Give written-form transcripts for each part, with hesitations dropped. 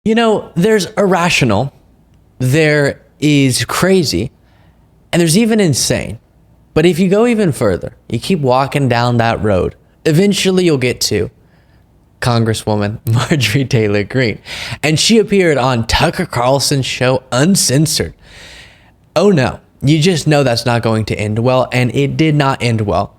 You know, there's irrational, there is crazy, and there's even insane. But if you go even further, you keep walking down that road, eventually you'll get to Congresswoman Marjorie Taylor Greene. And she appeared on Tucker Carlson's show Uncensored. Oh no, you just know that's not going to end well, and it did not end well.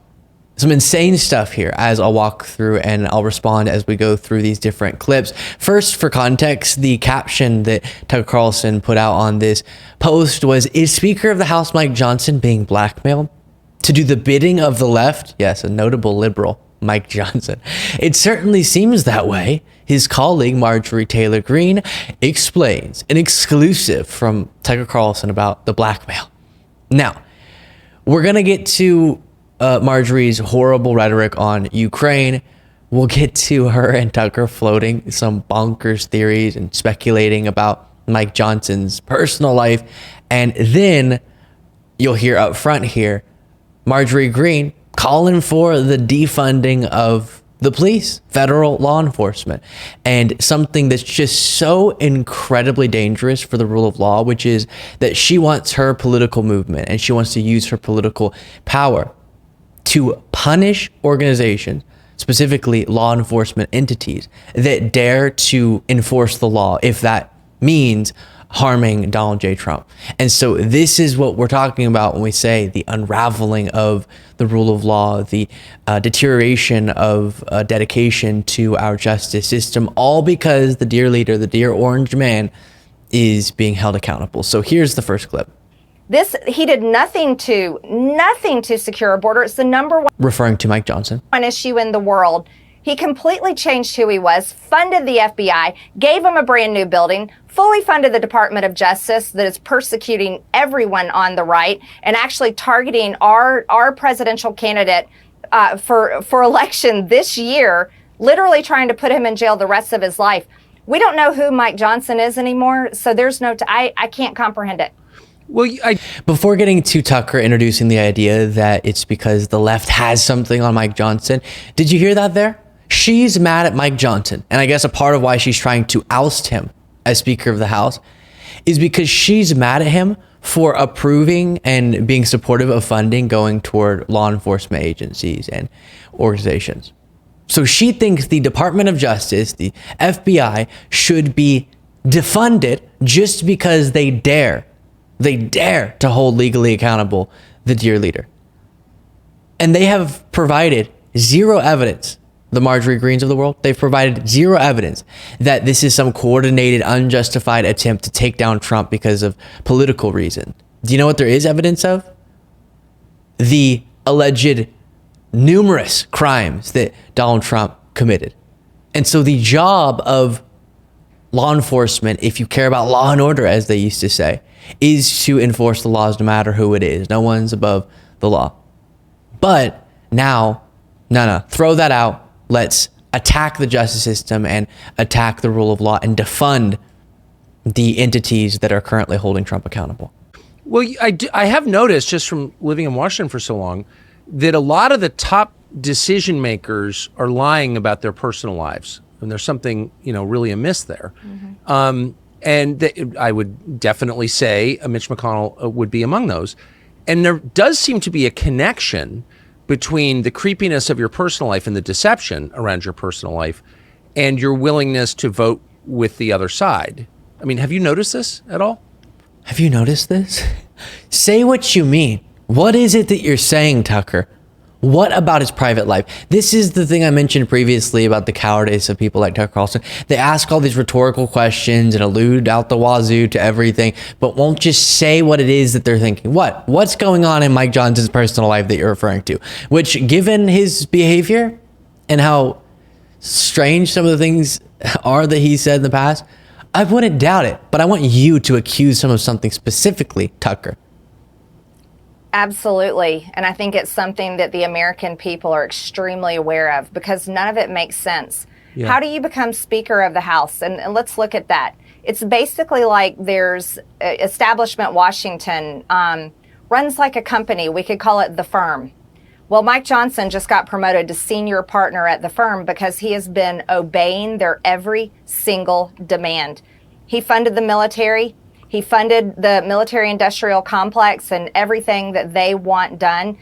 Some insane stuff here as I'll walk through and I'll respond as we go through these different clips. First, for context, the caption that Tucker Carlson put out on this post was, "Is Speaker of the House Mike Johnson being blackmailed to do the bidding of the left?" Yes, a notable liberal, Mike Johnson. It certainly seems that way. His colleague, Marjorie Taylor Greene, explains an exclusive from Tucker Carlson about the blackmail. Now, we're going to get to Marjorie's horrible rhetoric on Ukraine. We'll get to her and Tucker floating some bonkers theories and speculating about Mike Johnson's personal life. And then you'll hear up front here, Marjorie Greene calling for the defunding of the police, federal law enforcement, and something that's just so incredibly dangerous for the rule of law, which is that she wants her political movement and she wants to use her political power to punish organizations, specifically law enforcement entities, that dare to enforce the law if that means harming Donald J. Trump. And so this is what we're talking about when we say the unraveling of the rule of law, the deterioration of dedication to our justice system, all because the dear leader, the dear orange man, is being held accountable. So here's the first clip. He did nothing to secure a border. It's the number one, referring to Mike Johnson, issue in the world. He completely changed who he was, funded the FBI, gave him a brand new building, fully funded the Department of Justice that is persecuting everyone on the right and actually targeting our presidential candidate for election this year, literally trying to put him in jail the rest of his life. We don't know who Mike Johnson is anymore, so there's I can't comprehend it. Well, before getting to Tucker introducing the idea that it's because the left has something on Mike Johnson, did you hear that there? She's mad at Mike Johnson. And I guess a part of why she's trying to oust him as Speaker of the House is because she's mad at him for approving and being supportive of funding going toward law enforcement agencies and organizations. So she thinks the Department of Justice, the FBI, should be defunded just because they dare to hold legally accountable the dear leader. And they have provided zero evidence, the Marjorie Greenes of the world, they've provided zero evidence that this is some coordinated, unjustified attempt to take down Trump because of political reason. Do you know what there is evidence of? The alleged numerous crimes that Donald Trump committed. And so the job of law enforcement, if you care about law and order, as they used to say, is to enforce the laws no matter who it is. No one's above the law. But now, no, throw that out. Let's attack the justice system and attack the rule of law and defund the entities that are currently holding Trump accountable. Well, I have noticed just from living in Washington for so long that a lot of the top decision makers are lying about their personal lives. And there's something, really amiss there. Mm-hmm. I would definitely say Mitch McConnell would be among those. And there does seem to be a connection between the creepiness of your personal life and the deception around your personal life and your willingness to vote with the other side. I mean, have you noticed this at all? Have you noticed this? Say what you mean. What is it that you're saying, Tucker? What about his private life? This is the thing I mentioned previously about the cowardice of people like Tucker Carlson. They ask all these rhetorical questions and allude out the wazoo to everything, but won't just say what it is that they're thinking. What's going on in Mike Johnson's personal life that you're referring to? Which, given his behavior and how strange some of the things are that he said in the past, I wouldn't doubt it, but I want you to accuse him of something specifically, Tucker. Absolutely. And I think it's something that the American people are extremely aware of because none of it makes sense. Yeah. How do you become Speaker of the House? And let's look at that. It's basically like there's Establishment Washington runs like a company. We could call it the firm. Well, Mike Johnson just got promoted to senior partner at the firm because he has been obeying their every single demand. He funded the military. He funded the military-industrial complex and everything that they want done.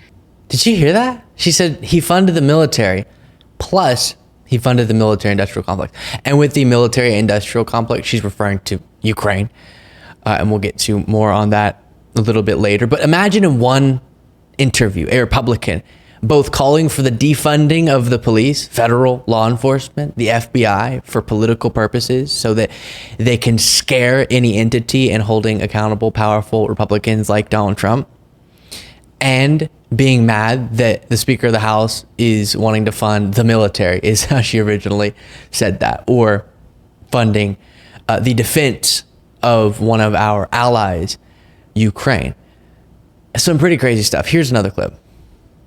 Did you hear that? She said he funded the military, plus he funded the military-industrial complex. And with the military-industrial complex, she's referring to Ukraine. And we'll get to more on that a little bit later. But imagine in one interview, a Republican, both calling for the defunding of the police, federal law enforcement, the FBI for political purposes so that they can scare any entity and holding accountable powerful Republicans like Donald Trump, and being mad that the Speaker of the House is wanting to fund the military, is how she originally said that, or funding the defense of one of our allies, Ukraine. Some pretty crazy stuff. Here's another clip.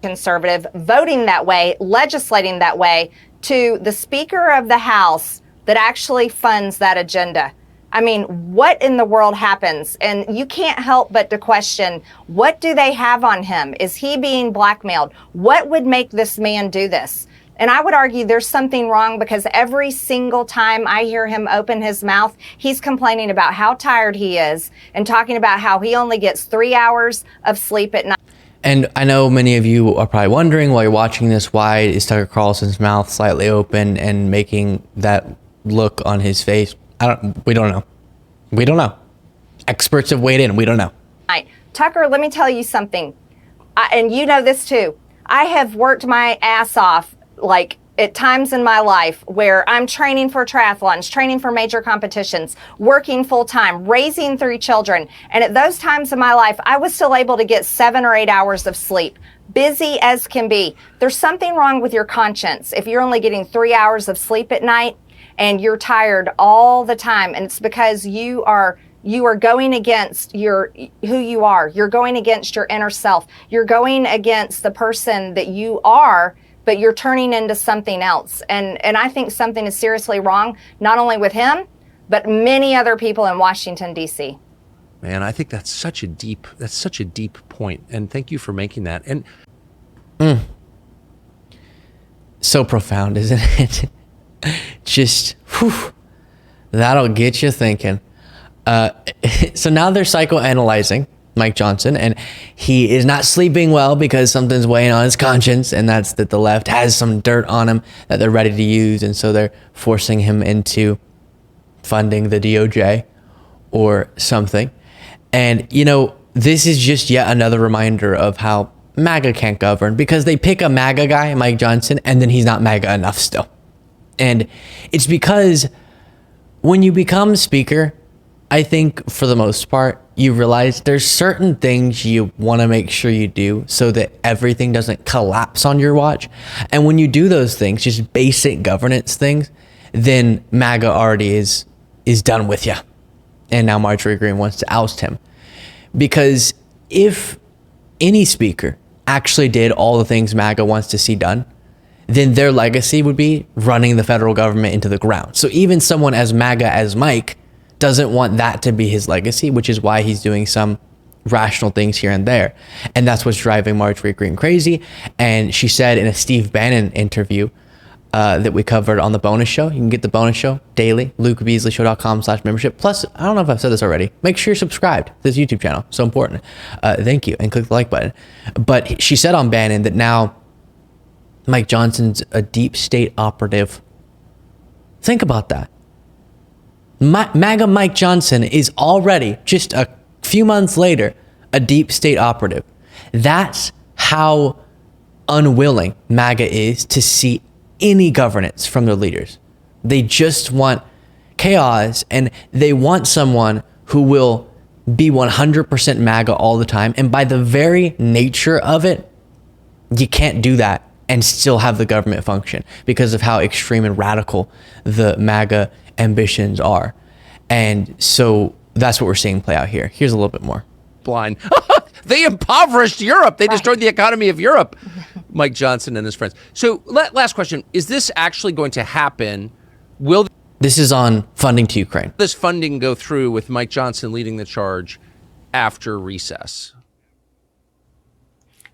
Conservative voting that way, legislating that way, to the Speaker of the House that actually funds that agenda. I mean, what in the world happens? And you can't help but to question, what do they have on him? Is he being blackmailed? What would make this man do this? And I would argue there's something wrong, because every single time I hear him open his mouth, he's complaining about how tired he is and talking about how he only gets 3 hours of sleep at night. And I know many of you are probably wondering while you're watching this, why is Tucker Carlson's mouth slightly open and making that look on his face? We don't know. We don't know. Experts have weighed in. We don't know. Tucker, let me tell you something. And you know this too. I have worked my ass off, like, at times in my life where I'm training for triathlons, training for major competitions, working full time, raising 3 children. And at those times in my life, I was still able to get 7 or 8 hours of sleep, busy as can be. There's something wrong with your conscience if you're only getting 3 hours of sleep at night and you're tired all the time. And it's because you are going against who you are. You're going against your inner self. You're going against the person that you are, but you're turning into something else. And I think something is seriously wrong, not only with him, but many other people in Washington, D.C. Man, I think that's such a deep point. And thank you for making that. And so profound, isn't it? Just, whew, that'll get you thinking. So now they're psychoanalyzing Mike Johnson, and he is not sleeping well because something's weighing on his conscience, and that's that the left has some dirt on him that they're ready to use, and so they're forcing him into funding the DOJ or something. And, you know, this is just yet another reminder of how MAGA can't govern, because they pick a MAGA guy, Mike Johnson, and then he's not MAGA enough still. And it's because when you become speaker, I think for the most part, you realize there's certain things you want to make sure you do so that everything doesn't collapse on your watch. And when you do those things, just basic governance things, then MAGA already is done with you. And now Marjorie Greene wants to oust him. Because if any speaker actually did all the things MAGA wants to see done, then their legacy would be running the federal government into the ground. So even someone as MAGA as Mike doesn't want that to be his legacy, which is why he's doing some rational things here and there. And that's what's driving Marjorie Greene crazy. And she said in a Steve Bannon interview that we covered on the bonus show, you can get the bonus show daily, lukebeasleyshow.com/membership. Plus, I don't know if I've said this already, make sure you're subscribed to this YouTube channel. So important. Thank you. And click the like button. But she said on Bannon that now Mike Johnson's a deep state operative. Think about that. MAGA Mike Johnson is already, just a few months later, a deep state operative. That's how unwilling MAGA is to see any governance from their leaders. They just want chaos, and they want someone who will be 100% MAGA all the time. And by the very nature of it, you can't do that and still have the government function because of how extreme and radical the MAGA ambitions are. And so that's what we're seeing play out here. Here's a little bit more. Blind. They impoverished Europe. They destroyed the economy of Europe. Mike Johnson and his friends. So last question. Is this actually going to happen? Will this is on funding to Ukraine. This funding go through with Mike Johnson leading the charge after recess?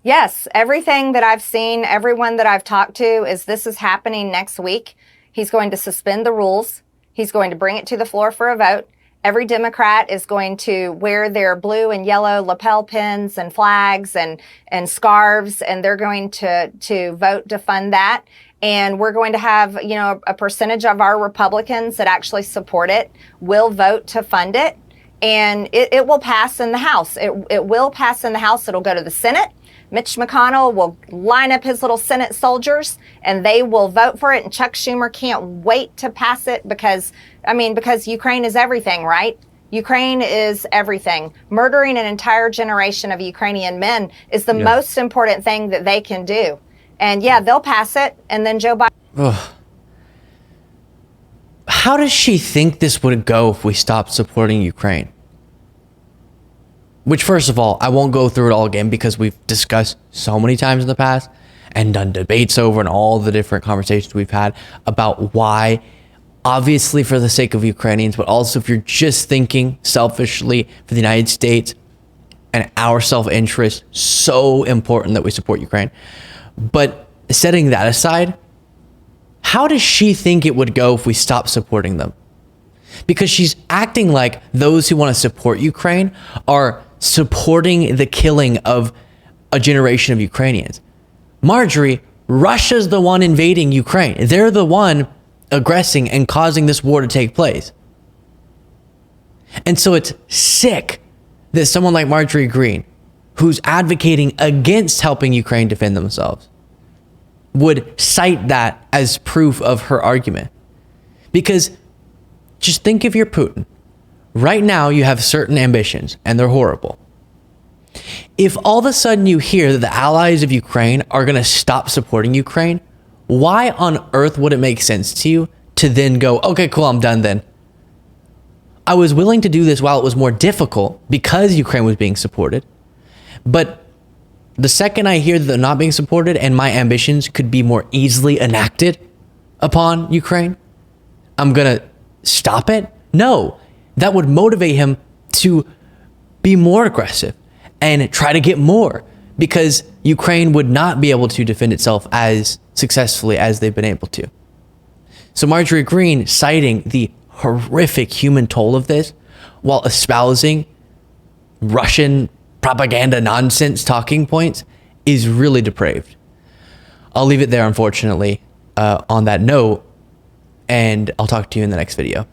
Yes, everything that I've seen, everyone that I've talked to, is this is happening next week. He's going to suspend the rules. He's going to bring it to the floor for a vote. Every Democrat is going to wear their blue and yellow lapel pins and flags and scarves, and they're going to vote to fund that. And we're going to have, a percentage of our Republicans that actually support it will vote to fund it. And it will pass in the House. It will pass in the House. It'll go to the Senate. Mitch McConnell will line up his little Senate soldiers and they will vote for it. And Chuck Schumer can't wait to pass it because Ukraine is everything, right? Ukraine is everything. Murdering an entire generation of Ukrainian men is the most important thing that they can do. And yeah, they'll pass it. And then Joe Biden. Ugh. How does she think this would go if we stopped supporting Ukraine? Which, first of all, I won't go through it all again because we've discussed so many times in the past and done debates over and all the different conversations we've had about why, obviously for the sake of Ukrainians, but also if you're just thinking selfishly for the United States and our self-interest, so important that we support Ukraine. But setting that aside, how does she think it would go if we stopped supporting them? Because she's acting like those who want to support Ukraine are supporting the killing of a generation of Ukrainians. Marjorie, Russia's the one invading Ukraine. They're the one aggressing and causing this war to take place. And so it's sick that someone like Marjorie Greene, who's advocating against helping Ukraine defend themselves, would cite that as proof of her argument. Because just think if you're Putin. Right now, you have certain ambitions, and they're horrible. If all of a sudden you hear that the allies of Ukraine are going to stop supporting Ukraine, why on earth would it make sense to you to then go, okay, cool, I'm done then? I was willing to do this while it was more difficult because Ukraine was being supported. But the second I hear that they're not being supported and my ambitions could be more easily enacted upon Ukraine, I'm going to stop it? No, that would motivate him to be more aggressive and try to get more because Ukraine would not be able to defend itself as successfully as they've been able to. So Marjorie Greene citing the horrific human toll of this while espousing Russian propaganda nonsense talking points is really depraved. I'll leave it there, unfortunately, on that note, and I'll talk to you in the next video.